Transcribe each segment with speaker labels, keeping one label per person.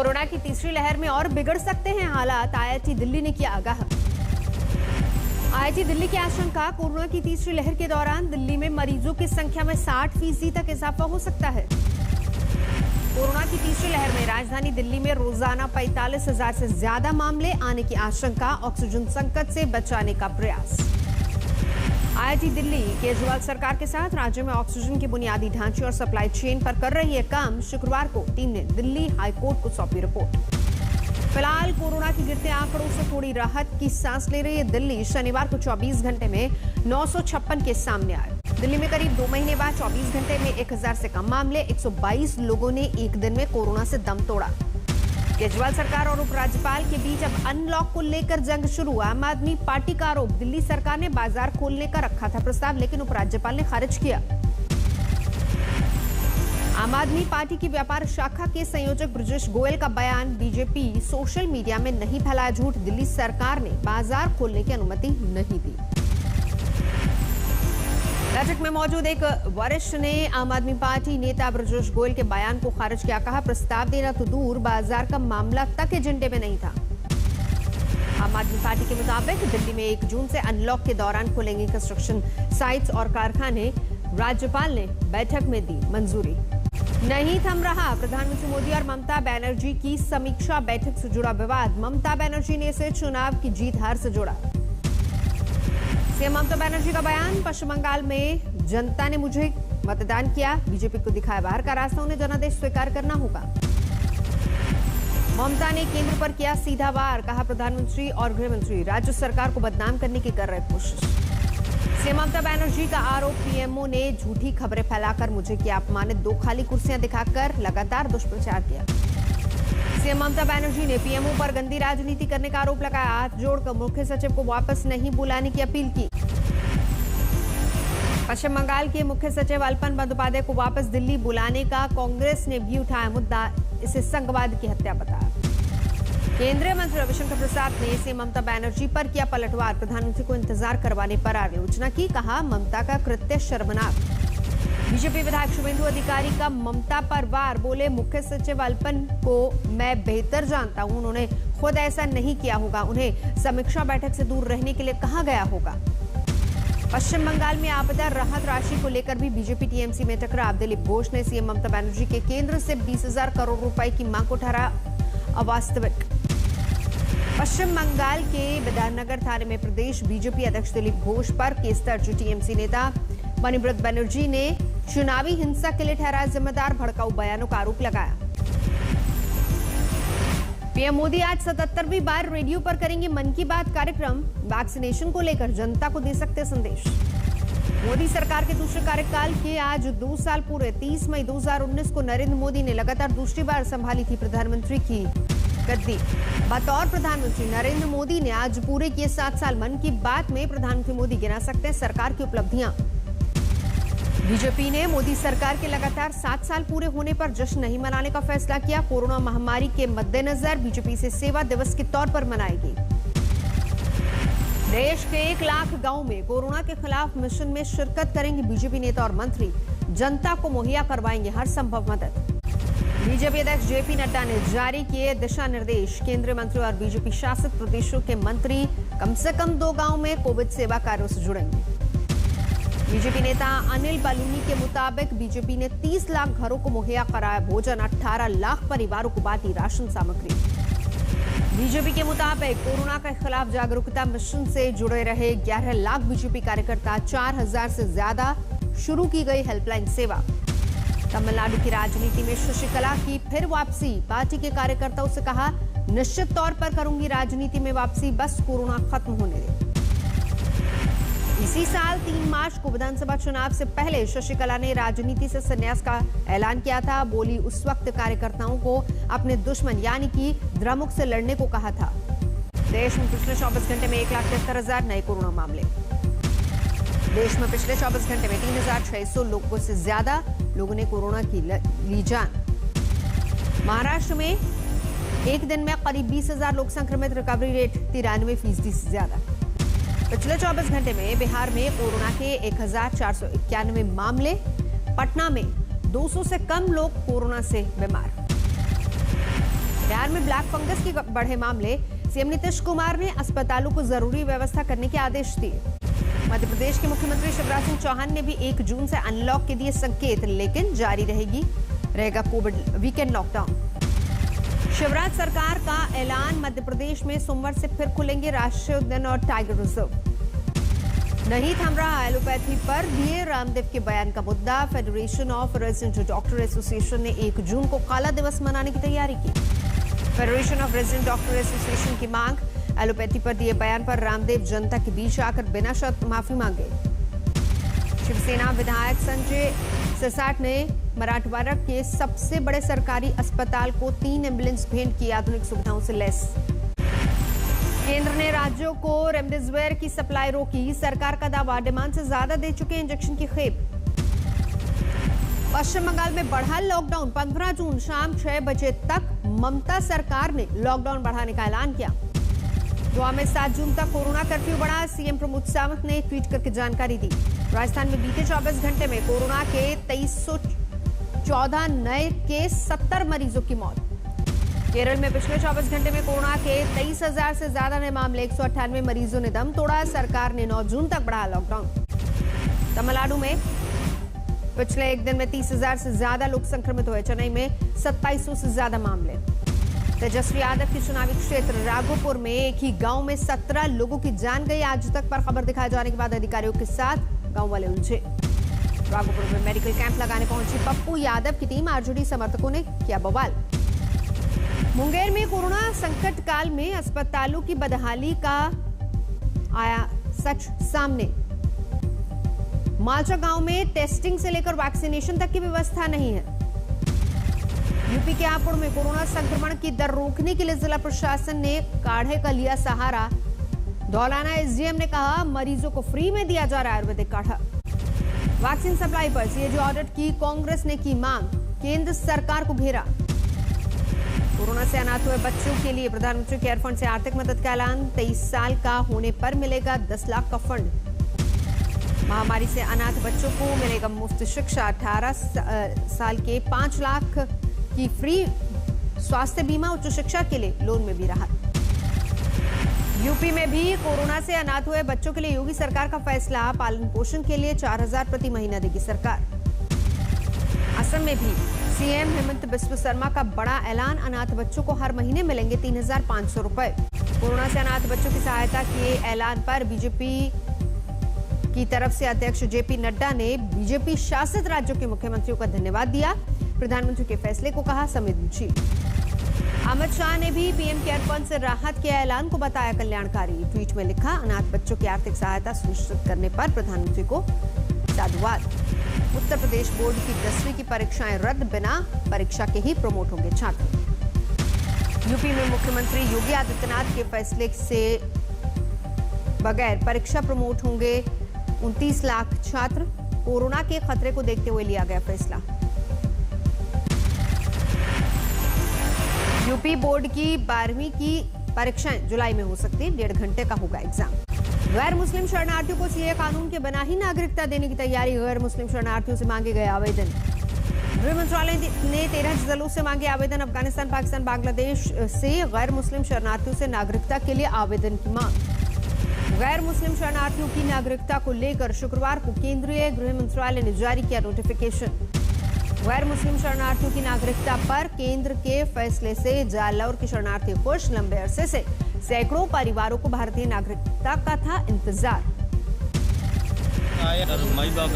Speaker 1: Corona की तीसरी लहर में और बिगड़ सकते हैं हालात, आईआईटी दिल्ली ने किया आगाह। आईआईटी दिल्ली की आशंका, कोरोना की तीसरी लहर के दौरान दिल्ली में मरीजों की संख्या में 60% तक इजाफा हो सकता है। कोरोना की तीसरी लहर में राजधानी दिल्ली में रोजाना 45,000 से ज्यादा मामले आने की आशंका, ऑक्सीजन संकट से बचाने का प्रयास। आईआईटी दिल्ली केजरीवाल सरकार के साथ राज्य में ऑक्सीजन के बुनियादी ढांचे और सप्लाई चेन पर कर रही है काम। शुक्रवार को टीम ने दिल्ली हाईकोर्ट को सौंपी रिपोर्ट। फिलहाल कोरोना के गिरते आंकड़ों से थोड़ी राहत की सांस ले रही है दिल्ली। शनिवार को 24 घंटे में 956 केस सामने आए। दिल्ली में करीब 2 महीने बाद 24 घंटे में 1000 से कम मामले, 122 लोगों ने एक दिन में कोरोना से दम तोड़ा। केजरीवाल सरकार और उपराज्यपाल के बीच अब अनलॉक को लेकर जंग शुरू। आम आदमी पार्टी का आरोप, दिल्ली सरकार ने बाजार खोलने का रखा था प्रस्ताव, लेकिन उपराज्यपाल ने खारिज किया। आम आदमी पार्टी की व्यापार शाखा के संयोजक ब्रजेश गोयल का बयान, बीजेपी सोशल मीडिया में नहीं फैलाया झूठ, दिल्ली सरकार ने बाजार खोलने की अनुमति नहीं दी। बैठक में मौजूद एक वरिष्ठ ने आम आदमी पार्टी नेता ब्रजेश गोयल के बयान को खारिज किया। कहा, प्रस्ताव देना तो दूर, बाजार का मामला तक एजेंडे में नहीं था। आम आदमी पार्टी के मुताबिक दिल्ली में 1 जून से अनलॉक के दौरान खुलेंगे कंस्ट्रक्शन साइट्स और कारखाने। राज्यपाल ने बैठक में दी मंजूरी। नहीं थम रहा प्रधानमंत्री मोदी और ममता बनर्जी की समीक्षा बैठक से जुड़ा विवाद। ममता बनर्जी ने इसे चुनाव की जीत हार से जोड़ा। सीएम ममता बनर्जी का बयान, पश्चिम बंगाल में जनता ने मुझे मतदान किया, बीजेपी को दिखाया बाहर का रास्ता, उन्हें जनादेश स्वीकार करना होगा। ममता ने केंद्र पर किया सीधा वार। कहा, प्रधानमंत्री और गृह मंत्री राज्य सरकार को बदनाम करने की कर रहे कोशिश। सीएम ममता बनर्जी का आरोप, पीएमओ ने झूठी खबरें फैलाकर मुझे किया अपमानित, 2 खाली कुर्सियां दिखाकर लगातार दुष्प्रचार किया। सीएम ममता बनर्जी ने पीएमओ पर गंदी राजनीति करने का आरोप लगाया। हाथ जोड़कर मुख्य सचिव को वापस नहीं बुलाने की अपील की। पश्चिम बंगाल के मुख्य सचिव अल्पन बंदोपाध्याय को वापस दिल्ली बुलाने का कांग्रेस ने भी उठाया मुद्दा, इसे संघवाद की हत्या बताया। केंद्रीय मंत्री रविशंकर प्रसाद ने सीएम ममता बनर्जी पर किया पलटवार, प्रधानमंत्री को इंतजार करवाने पर आलोचना की। कहा, ममता का कृत्य शर्मनाक। बीजेपी विधायक शुभेंदु अधिकारी का ममता पर वार, बोले मुख्य सचिव अल्पन को मैं बेहतर जानता हूं, उन्होंने खुद ऐसा नहीं किया होगा, उन्हें समीक्षा बैठक से दूर रहने के लिए कहा गया होगा। पश्चिम बंगाल में आपदा राहत राशि को लेकर भी बीजेपी टीएमसी में टकराव। दिलीप घोष ने सीएम ममता बनर्जी के केंद्र से 20,000 करोड़ रुपए की मांग को ठहराया अवास्तविक। पश्चिम बंगाल के बिधाननगर थाने में प्रदेश बीजेपी अध्यक्ष दिलीप घोष पर केस दर्ज। टीएमसी नेता मणिब्रत बनर्जी ने चुनावी हिंसा के लिए ठहराया जिम्मेदार, भड़काऊ बयानों का आरोप लगाया। पीएम मोदी आज 77वीं बार रेडियो पर करेंगे मन की बात कार्यक्रम। वैक्सीनेशन को लेकर जनता को दे सकते संदेश। मोदी सरकार के दूसरे कार्यकाल के आज 2 साल पूरे। 30 मई 2019 को नरेंद्र मोदी ने लगातार दूसरी बार संभाली थी प्रधानमंत्री की गद्दी। बतौर प्रधानमंत्री नरेंद्र मोदी ने आज पूरे किए 7 साल। मन की बात में प्रधानमंत्री मोदी गिना सकते हैं सरकार की उपलब्धियां। बीजेपी ने मोदी सरकार के लगातार 7 साल पूरे होने पर जश्न नहीं मनाने का फैसला किया। कोरोना महामारी के मद्देनजर बीजेपी इसे सेवा दिवस के तौर पर मनाएगी। देश के 1 लाख गांव में कोरोना के खिलाफ मिशन में शिरकत करेंगे बीजेपी नेता और मंत्री। जनता को मुहैया करवाएंगे हर संभव मदद। बीजेपी अध्यक्ष जेपी नड्डा ने जारी किए दिशा निर्देश। केंद्रीय मंत्री और बीजेपी शासित प्रदेशों के मंत्री कम से कम 2 गांव में कोविड सेवा कार्यों से जुड़ेंगे। बीजेपी नेता अनिल बलूनी के मुताबिक बीजेपी ने 30 लाख घरों को मुहैया कराया भोजन, 18 लाख परिवारों को बांटी राशन सामग्री। बीजेपी के मुताबिक कोरोना के खिलाफ जागरूकता मिशन से जुड़े रहे 11 लाख बीजेपी कार्यकर्ता। 4,000 से ज्यादा शुरू की गई हेल्पलाइन सेवा। तमिलनाडु की राजनीति में शशिकला की फिर वापसी। पार्टी के कार्यकर्ताओं से कहा, निश्चित तौर पर करूंगी राजनीति में वापसी, बस कोरोना खत्म होने दे। इसी साल 3 मार्च को विधानसभा चुनाव से पहले शशिकला ने राजनीति से संन्यास का ऐलान किया था। बोली, उस वक्त कार्यकर्ताओं को अपने दुश्मन यानी कि द्रमुक से लड़ने को कहा था। देश में पिछले 24 घंटे में 1,73,000 नए कोरोना मामले। देश में पिछले 24 घंटे में 3,600 लोगों से ज्यादा लोगों ने कोरोना की ली जान। महाराष्ट्र में एक दिन में करीब 20,000 लोग संक्रमित, रिकवरी रेट 93% से ज्यादा। पिछले 24 घंटे में बिहार में कोरोना के 1,491 मामले। पटना में 200 से कम लोग कोरोना से बीमार। बिहार में ब्लैक फंगस के बढ़े मामले, सीएम नीतीश कुमार ने अस्पतालों को जरूरी व्यवस्था करने के आदेश दिए। मध्य प्रदेश के मुख्यमंत्री शिवराज सिंह चौहान ने भी 1 जून से अनलॉक के दिए संकेत, लेकिन जारी रहेगा कोविड वीकेंड लॉकडाउन। शिवराज सरकार का ऐलान, मध्य प्रदेश में सोमवार से फिर खुलेंगे राष्ट्रीय उद्यान और टाइगर रिजर्व। नहीं थम रहा एलोपैथी पर दिए रामदेव के बयान का मुद्दा, federation of resident doctor association ने 1 जून को काला दिवस मनाने की तैयारी की। Federation of resident doctor association की मांग, एलोपैथी पर दिए बयान पर रामदेव जनता के बीच आकर बिना शर्त माफी मांगे। शिवसेना विधायक संजय सिरसाट ने मराठवाड़ा के सबसे बड़े सरकारी अस्पताल को 3 एम्बुलेंस भेंट की, आधुनिक सुविधाओं से लैस। केंद्र ने राज्यों को रेमडेसिविर की सप्लाई रोकी, सरकार का दावा, डिमांड से ज्यादा दे चुके इंजेक्शन की खेप। पश्चिम बंगाल में बढ़ा लॉकडाउन, 15 जून शाम 6 बजे तक ममता सरकार ने लॉकडाउन बढ़ाने का ऐलान किया। गोवा में 7 जून तक कोरोना कर्फ्यू बढ़ा, सीएम प्रमोद सावंत ने ट्वीट करके जानकारी दी। राजस्थान में बीते 24 घंटे में कोरोना के 2314 नए केस, 70 मरीजों की मौत। केरल में पिछले 24 घंटे में कोरोना के 23,000 से ज्यादा नए मामले, 198 मरीजों ने दम तोड़ा, सरकार ने 9 जून तक बढ़ाया लॉकडाउन। तमिलनाडु में पिछले एक दिन में 30,000 से ज्यादा लोग संक्रमित हुए, चेन्नई में 2700 से ज्यादा मामले। तेजस्वी यादव के चुनावी क्षेत्र राघोपुर में एक ही गांव में 17 लोगों की जान गई, आज तक पर खबर दिखाए जाने के बाद अधिकारियों के साथ गांव वाले उलझे। राघोपुर में मेडिकल कैंप लगाने पहुंची पप्पू यादव की टीम, आरजेडी समर्थकों ने किया बवाल। मुंगेर में कोरोना संकट काल में अस्पतालों की बदहाली का आया सच सामने। मालचा गांव में टेस्टिंग से लेकर वैक्सीनेशन तक की व्यवस्था नहीं है। यूपी के हापुड़ में कोरोना संक्रमण की दर रोकने के लिए जिला प्रशासन ने काढ़े का लिया सहारा। धौलाना एसडीएम ने कहा, मरीजों को फ्री में दिया जा रहा है आयुर्वेदिक काढ़ा। वैक्सीन सप्लाई पर सीएजी ऑडिट की कांग्रेस ने की मांग, केंद्र सरकार को घेरा। कोरोना से अनाथ हुए बच्चों के लिए प्रधानमंत्री केयर फंड से आर्थिक मदद का ऐलान, 23 साल का होने पर मिलेगा 10 लाख का फंड। महामारी से अनाथ बच्चों को मिलेगा मुफ्त शिक्षा, 18 साल के 5 लाख की फ्री स्वास्थ्य बीमा, उच्च शिक्षा के लिए लोन में भी राहत। यूपी में भी कोरोना से अनाथ हुए बच्चों के लिए योगी सरकार का फैसला, पालन पोषण के लिए 4,000 प्रति महीना देगी सरकार। असम में भी सीएम हेमंत बिस्व शर्मा का बड़ा ऐलान, अनाथ बच्चों को हर महीने मिलेंगे 3,500 रुपए। कोरोना से अनाथ बच्चों की सहायता के ऐलान पर बीजेपी की तरफ से अध्यक्ष जेपी नड्डा ने बीजेपी शासित राज्यों के मुख्यमंत्रियों का धन्यवाद दिया, प्रधानमंत्री के फैसले को कहा संवेदनशील। अमित शाह ने भी पीएम केयर फंड से राहत के ऐलान को बताया कल्याणकारी, ट्वीट में लिखा, अनाथ बच्चों की आर्थिक सहायता सुनिश्चित करने पर प्रधानमंत्री को साधुवाद। उत्तर प्रदेश बोर्ड की 10वीं की परीक्षाएं रद्द, बिना परीक्षा के ही प्रमोट होंगे छात्र। यूपी में मुख्यमंत्री योगी आदित्यनाथ के फैसले से बगैर परीक्षा प्रमोट होंगे 29 लाख छात्र, कोरोना के खतरे को देखते हुए लिया गया फैसला। यूपी बोर्ड की 12वीं की परीक्षाएं जुलाई में हो सकती है, 1.5 घंटे का होगा एग्जाम। गैर मुस्लिम शरणार्थियों को सीए कानून के बिना ही नागरिकता देने की तैयारी, गैर मुस्लिम शरणार्थियों से मांगे गए आवेदन। गृह मंत्रालय ने 13 जिलों से मांगे आवेदन, अफगानिस्तान, पाकिस्तान, बांग्लादेश से गैर मुस्लिम शरणार्थियों से नागरिकता के लिए आवेदन की मांग। गैर मुस्लिम शरणार्थियों की नागरिकता को लेकर शुक्रवार को केंद्रीय गृह मंत्रालय ने जारी किया नोटिफिकेशन। गैर मुस्लिम शरणार्थियों की नागरिकता पर केंद्र के फैसले से जालौर के शरणार्थी खुश, लंबे अरसे से सैकड़ों परिवारों को भारतीय नागरिकता का था इंतजार।
Speaker 2: आया माई बाप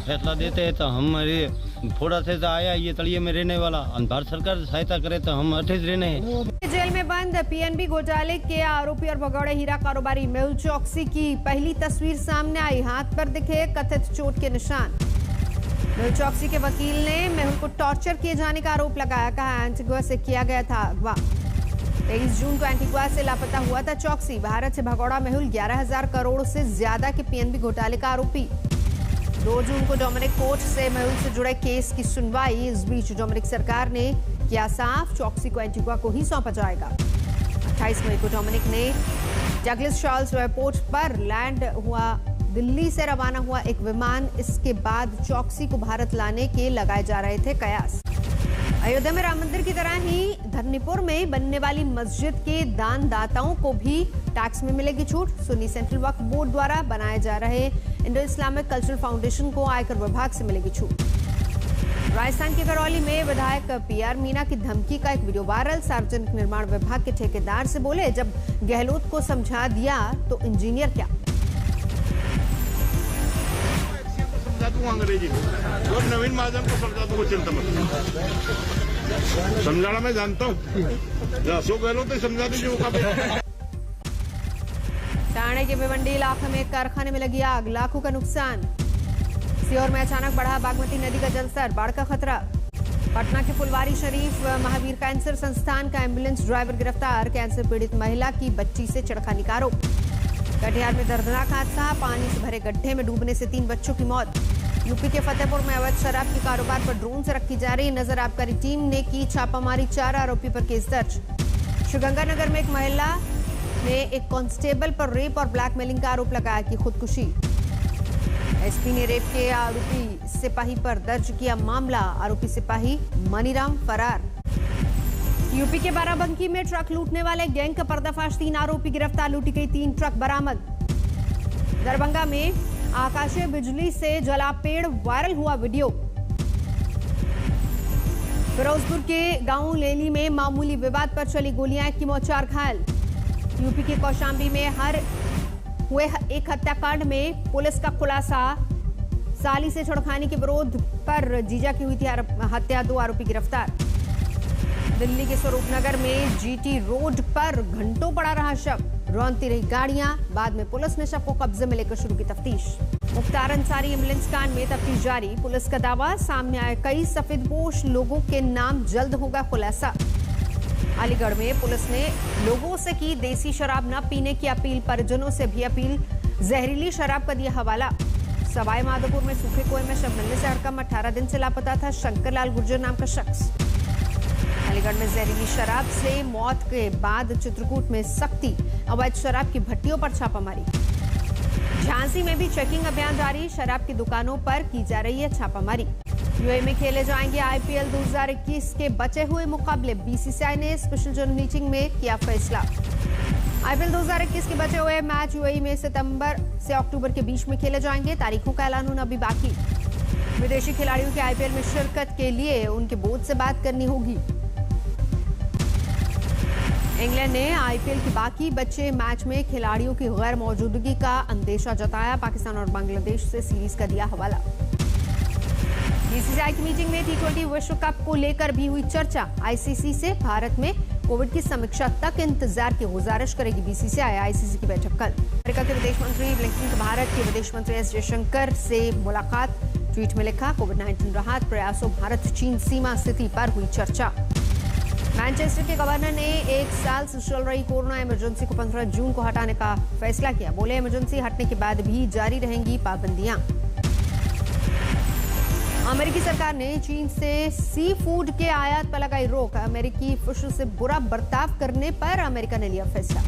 Speaker 2: फैसला देते हैं तो हमारे थोड़ा से आया, ये तलिए में रहने वाला, भारत सरकार सहायता करे तो हम अठेज रहने हैं।
Speaker 1: जेल में बंद पीएनबी घोटाले के आरोपी और भगौड़े हीरा कारोबारी मेहुल चौकसी की पहली तस्वीर सामने आई, हाथ पर दिखे कथित चोट के निशान। मेहुल चौकसी के वकील ने मेहुल को टॉर्चर किए जाने का आरोप लगाया, कहा एंटीगुआ से किया गया था अगवा। 23 जून को एंटीगुआ से लापता हुआ था चौकसी। भारत से भगौड़ा मेहुल 11,000 करोड़ से ज्यादा के पीएनबी घोटाले का आरोपी। 2 जून को डोमिनिक कोर्ट से मेहुल से जुड़े केस की सुनवाई। इस बीच डोमिनिक सरकार ने किया साफ, चौकसी को एंटीगुआ को ही सौंपा जाएगा। 28 मई को डोमिनिक ने डगलस चार्ल्स एयरपोर्ट पर लैंड हुआ, दिल्ली से रवाना हुआ एक विमान। इसके बाद चौकसी को भारत लाने के लगाए जा रहे थे कयास। अयोध्या में राम मंदिर की तरह ही धरनीपुर में बनने वाली मस्जिद के दान दाताओं को भी टैक्स में मिलेगी छूट। सुन्नी सेंट्रल वक्फ बोर्ड द्वारा बनाए जा रहे इंडो इस्लामिक कल्चरल फाउंडेशन को आयकर विभाग से मिलेगी छूट। राजस्थान के करौली में विधायक पीआर मीणा की धमकी का एक वीडियो वायरल। सार्वजनिक निर्माण विभाग के ठेकेदार से बोले, जब गहलोत को समझा दिया तो इंजीनियर क्या।
Speaker 3: अंग्रेजी और नवीन महाजन को समझा दूंगा, चिंता मत। समझाना मैं जानता हूँ, अशोक गहलोत समझा दीजिए वो काफी।
Speaker 1: ठाणे के भिवंडी इलाके में कारखाने में लगी आग, लाखों का नुकसान। सीहोर में अचानक बढ़ा बागमती नदी का जलस्तर, बाढ़ का खतरा। पटना के फुलवारी शरीफ महावीर कैंसर संस्थान का एम्बुलेंस ड्राइवर गिरफ्तार, कैंसर पीड़ित महिला की बच्ची से छेड़खानी का आरोप। कटिहार में दर्दनाक हादसा, पानी से भरे गड्ढे में डूबने से 3 बच्चों की मौत। यूपी के फतेहपुर में अवैध शराब के कारोबार पर ड्रोन से रखी जा रही नजर, आबकारी टीम ने की छापामारी, 4 आरोपी पर केस दर्ज। श्रीगंगानगर में एक महिला ने एक कांस्टेबल पर रेप और ब्लैकमेलिंग का आरोप लगाया कि खुदकुशी। एसपी ने रेप के आरोपी सिपाही पर दर्ज किया मामला, आरोपी सिपाही मनीराम फरार। यूपी के बाराबंकी में ट्रक लूटने वाले गैंग का पर्दाफाश, 3 आरोपी गिरफ्तार, लूटी गई 3 ट्रक बरामद। दरभंगा में आकाशीय बिजली से जला पेड़, वायरल हुआ वीडियो। फिरोजपुर के गांव लेली में मामूली विवाद पर चली गोलियां, 1 की मौत, 4 घायल। यूपी के कौशाम्बी में हुए एक हत्याकांड में पुलिस का खुलासा, साली से छेड़खानी के विरोध पर जीजा की हुई थी हत्या, 2 आरोपी गिरफ्तार। दिल्ली के स्वरूपनगर में जीटी रोड पर घंटों पड़ा रहा शव, रौंदती रही गाड़ियां, बाद में पुलिस ने शव को कब्जे में लेकर शुरू की तफ्तीश। मुख्तार अंसारी एम्बुलेंस कांड में तफ्तीश जारी, पुलिस का दावा, सामने आए कई सफेदपोश लोगों के नाम, जल्द होगा खुलासा। अलीगढ़ में पुलिस ने लोगों से की देसी शराब न पीने की अपील, परिजनों से भी अपील, जहरीली शराब का दिया हवाला। सवाई माधोपुर में सूखे कुएं में शव मिलने से हड़कंप, 18 दिन से लापता था शंकर लाल गुर्जर नाम का शख्स। अलीगढ़ में जहरीली शराब से मौत के बाद चित्रकूट में सख्ती, अवैध शराब की भट्टियों पर छापामारी। झांसी में भी चेकिंग अभियान जारी, शराब की दुकानों पर की जा रही है छापामारी। यूएई में खेले जाएंगे आईपीएल 2021 के बचे हुए मुकाबले, बीसीसीआई ने स्पेशल जोन मीटिंग में किया फैसला। आईपीएल 2021 के बचे हुए मैच यूएई में सितंबर से अक्टूबर के बीच में खेले जाएंगे, तारीखों का ऐलान होना अभी बाकी। विदेशी खिलाड़ियों के आईपीएल में शिरकत के लिए उनके बोर्ड से बात करनी होगी। इंग्लैंड ने आईपीएल के बाकी बचे मैच में खिलाड़ियों की गैर मौजूदगी का अंदेशा जताया, पाकिस्तान और बांग्लादेश से सीरीज का दिया हवाला। बीसीसीआई की मीटिंग में T20 विश्व कप को लेकर भी हुई चर्चा, आईसीसी से भारत में कोविड की समीक्षा तक इंतजार की गुजारिश करेगी बीसीसीआई। आईसीसी की बैठक कल। अमेरिका के विदेश मंत्री ब्लिंकन भारत के विदेश मंत्री एस जयशंकर से मुलाकात, ट्वीट में लिखा, कोविड-19 राहत प्रयासों, भारत चीन सीमा स्थिति पर हुई चर्चा। मैनचेस्टर के गवर्नर ने 1 साल से चल रही कोरोना इमरजेंसी को 15 जून को हटाने का फैसला किया, बोले इमरजेंसी हटने के बाद भी जारी रहेंगी पाबंदियां। अमेरिकी सरकार ने चीन से सी फूड के आयात पर लगाई रोक, अमेरिकी फिश से बुरा बर्ताव करने पर अमेरिका ने लिया फैसला।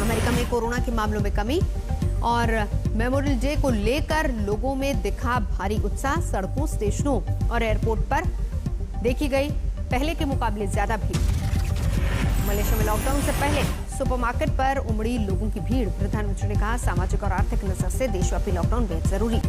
Speaker 1: अमेरिका में कोरोना के मामलों में कमी और मेमोरियल डे को लेकर लोगों में दिखा भारी उत्साह, सड़कों, स्टेशनों और एयरपोर्ट पर देखी गई पहले के मुकाबले ज्यादा भीड़। मलेशिया में लॉकडाउन से पहले सुपरमार्केट पर उमड़ी लोगों की भीड़, प्रधानमंत्री ने कहा, सामाजिक और आर्थिक नजर से देशव्यापी लॉकडाउन बेहद जरूरी।